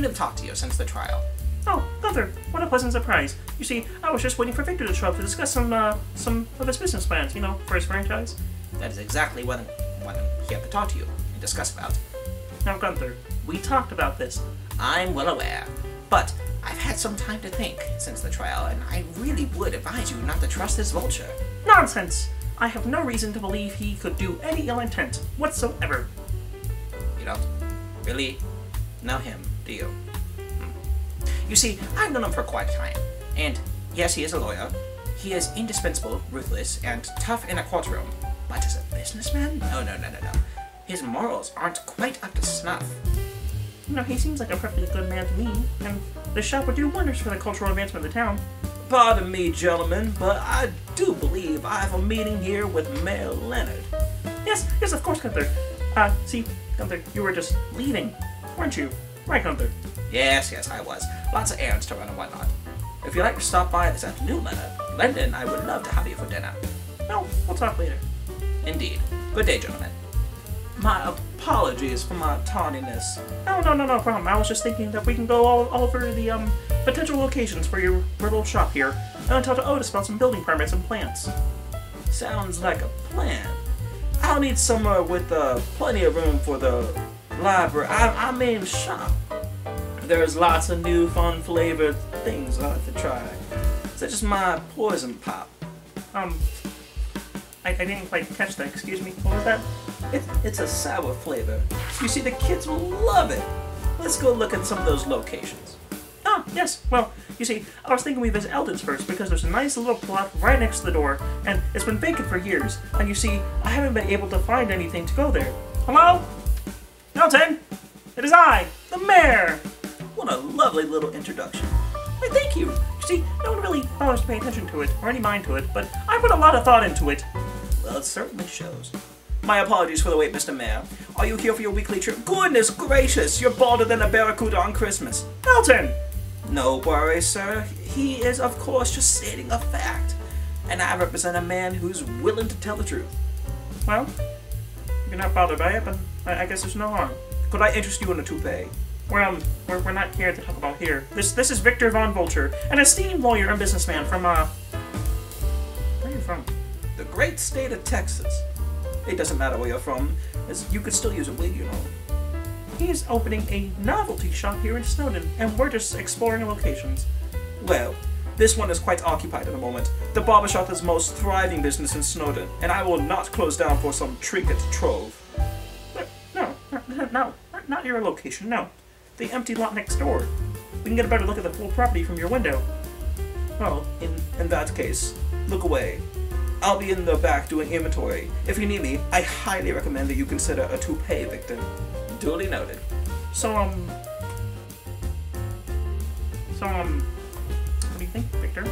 to talk to you since the trial. Oh, Gunther, what a pleasant surprise. You see, I was just waiting for Victor to show up to discuss some of his business plans, you know, for his franchise. That is exactly what I'm here to talk to you and discuss about. Now, Gunther, we talked about this. I'm well aware, but I've had some time to think since the trial, and I really would advise you not to trust this Vulture. Nonsense! I have no reason to believe he could do any ill intent whatsoever. You don't really know him, do you? You see, I've known him for quite a time, and yes, he is a lawyer. He is indispensable, ruthless, and tough in a courtroom. But as a businessman? No. His morals aren't quite up to snuff. You know, he seems like a perfectly good man to me, and the shop would do wonders for the cultural advancement of the town. Pardon me, gentlemen, but I do believe I have a meeting here with Mayor Leonard. Yes, of course, Gunther. See, Gunther, you were just leaving, weren't you? Right, Gunther? Yes, I was. Lots of errands to run and whatnot. If you'd like to stop by this afternoon, Leonard, I would love to have you for dinner. No, we'll talk later. Indeed. Good day, gentlemen. My apologies for my tardiness. No problem. I was just thinking that we can go all over the potential locations for your little shop here, and talk to Ottis about some building permits and plans. Sounds like a plan. I'll need somewhere with plenty of room for the library. I mean shop. There's lots of new fun flavored things I'll have to try, such as my poison pop. I didn't quite catch that. Excuse me. What was that? It's a sour flavor. You see, the kids will love it. Let's go look at some of those locations. Ah, yes. Well, you see, I was thinking we visit Elton's first because there's a nice little plot right next to the door, and it's been vacant for years. And you see, I haven't been able to find anything to go there. Hello? Elton! It is I, the mayor! What a lovely little introduction. Why, thank you. You see, no one really bothers to pay attention to it, or any mind to it, but I put a lot of thought into it. Well, it certainly shows. My apologies for the wait, Mr. Mayor. Are you here for your weekly trip? Goodness gracious, you're balder than a barracuda on Christmas. Elton! No worries, sir. He is, of course, just stating a fact. And I represent a man who's willing to tell the truth. Well, if you're not bothered by it, but I guess there's no harm. Could I interest you in a toupee? We're not here to talk about here. This is Victor von Vulture, an esteemed lawyer and businessman from, where are you from? The great state of Texas. It doesn't matter where you're from, as you could still use a wig, you know. He is opening a novelty shop here in Snowden, and we're just exploring locations. Well, this one is quite occupied at the moment. The barbershop is the most thriving business in Snowden, and I will not close down for some trinket trove. No, not your location, no. The empty lot next door. We can get a better look at the full property from your window. Well, in that case, look away. I'll be in the back doing inventory. If you need me, I highly recommend that you consider a toupee, Victor. Duly noted. So, what do you think, Victor?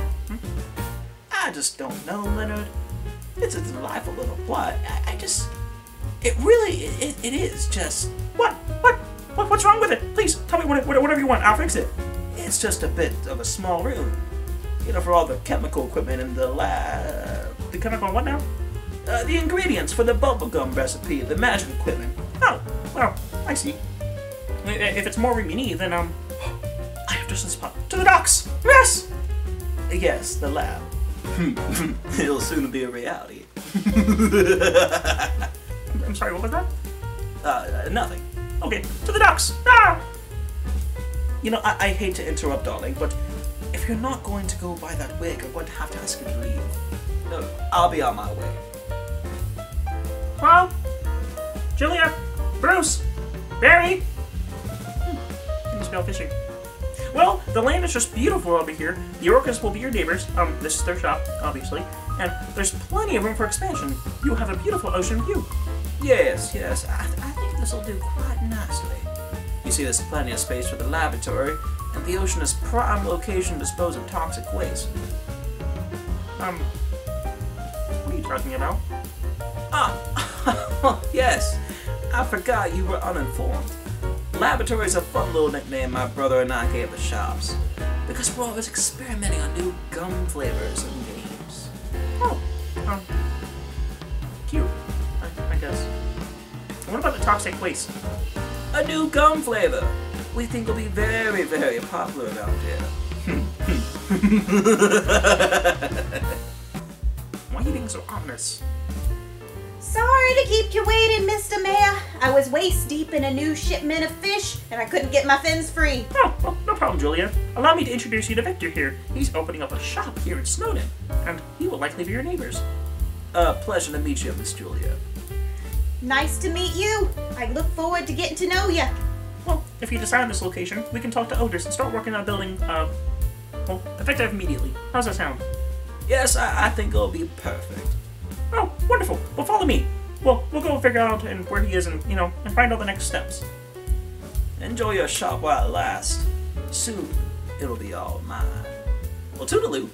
I just don't know, Leonard. It's a delightful little plot. It is just... What's wrong with it? Please, tell me whatever you want. I'll fix it. It's just a bit of a small room. You know, for all the chemical equipment in the lab. The chemical what now? The ingredients for the bubblegum recipe, the magic equipment. Oh, well, I see. If it's more room you need, then, I have just the spot. To the docks! Yes! Yes, the lab. It'll soon be a reality. I'm sorry, what was that? Nothing. Okay, to the docks! Ah! You know, I hate to interrupt, darling, but if you're not going to go buy that wig, I'm going to have to ask you to leave. No, I'll be on my way. Well, Julia, Bruce, Barry. You smell fishy. Well, the land is just beautiful over here. The orcas will be your neighbors. This is their shop, obviously. And there's plenty of room for expansion. You have a beautiful ocean view. Yes. I think this will do quite nicely. You see, there's plenty of space for the laboratory, and the ocean is prime location to dispose of toxic waste. What are you talking about? Yes. I forgot you were uninformed. Laboratory is a fun little nickname my brother and I gave the shops, because we're always experimenting on new gum flavors and games. Oh, cute, I guess. What about the toxic waste? A new gum flavor. we think will be very, very popular around here. Why are you being so ominous? Sorry to keep you waiting, Mr. Mayor. I was waist deep in a new shipment of fish, and I couldn't get my fins free. Oh, well, no problem, Julia. Allow me to introduce you to Victor here. He's opening up a shop here in Snowden, and he will likely be your neighbors. Pleasure to meet you, Miss Julia. Nice to meet you. I look forward to getting to know you. Well, if you decide on this location, we can talk to Otis and start working on building, well, effective immediately. How's that sound? Yes, I think it'll be perfect. Oh, wonderful. Well, follow me. Well, we'll go figure out where he is and, and find out the next steps. Enjoy your shop while it lasts. Soon, it'll be all mine. Well, toodaloo.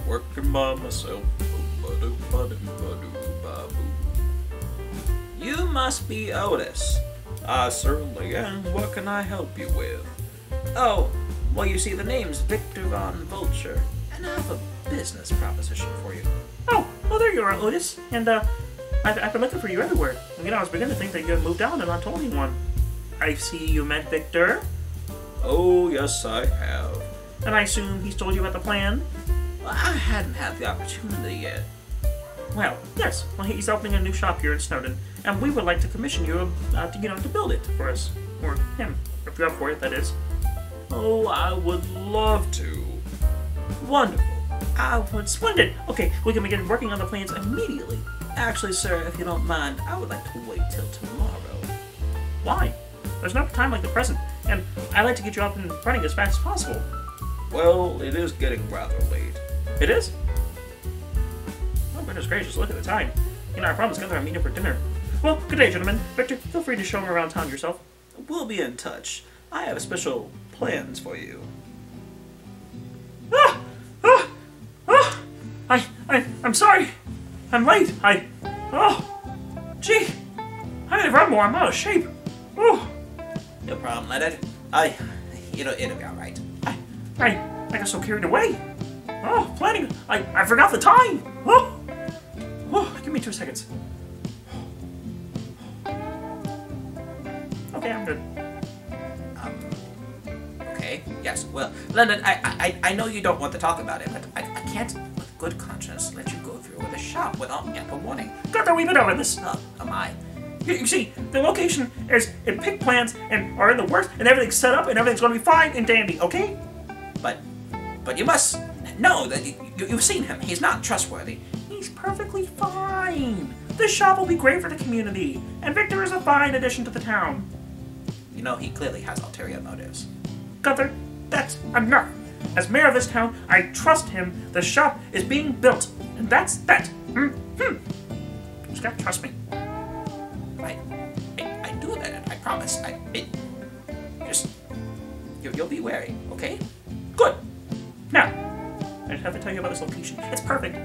Working by myself. You must be Otis. I certainly am. What can I help you with? Oh, well, you see, the name's Victor von Vulture, and I have a business proposition for you. Oh, well, there you are, Otis. And, I've been looking for you everywhere. I was beginning to think that you had moved out and not told anyone. I see you met Victor. Oh, yes, I have. And I assume he's told you about the plan? Well, I hadn't had the opportunity yet. Well, yes. Well, he's opening a new shop here in Snowden, and we would like to commission you, to build it for us. Or him. If you're up for it, that is. Oh, I would love to. Wonderful. I would. Splendid! Okay, we can begin working on the plans immediately. Actually, sir, if you don't mind, I would like to wait till tomorrow. Why? There's no time like the present, and I'd like to get you up and running as fast as possible. Well, it is getting rather late. It is? Oh, goodness gracious, look at the time. I promised Gunther I'm meeting for dinner. Well, good day, gentlemen. Victor, feel free to show him around town yourself. We'll be in touch. I have special plans for you. I'm sorry. I'm late. Gee. I need to run more. I'm out of shape. Oh. No problem, Leonard. It'll be alright. I got so carried away. Oh, planning. I forgot the time. Oh, give me 2 seconds. Okay, I'm good. Okay. Yes. Well, Leonard, I know you don't want to talk about it, but I can't, with good conscience, let you go through with a shop without ample warning. Gunther, we've been over this. Am I? You see, the location is in pick plans and are in the works, and everything's set up, and everything's going to be fine and dandy. Okay? But you must know that you've seen him. He's not trustworthy. He's perfectly fine. This shop will be great for the community, and Victor is a fine addition to the town. He clearly has ulterior motives. Gunther, that's enough. As mayor of this town, I trust him. The shop is being built, and that's that. Just gotta trust me. I do that. I promise. You'll be wary, okay? Good. Now, I just have to tell you about this location. It's perfect.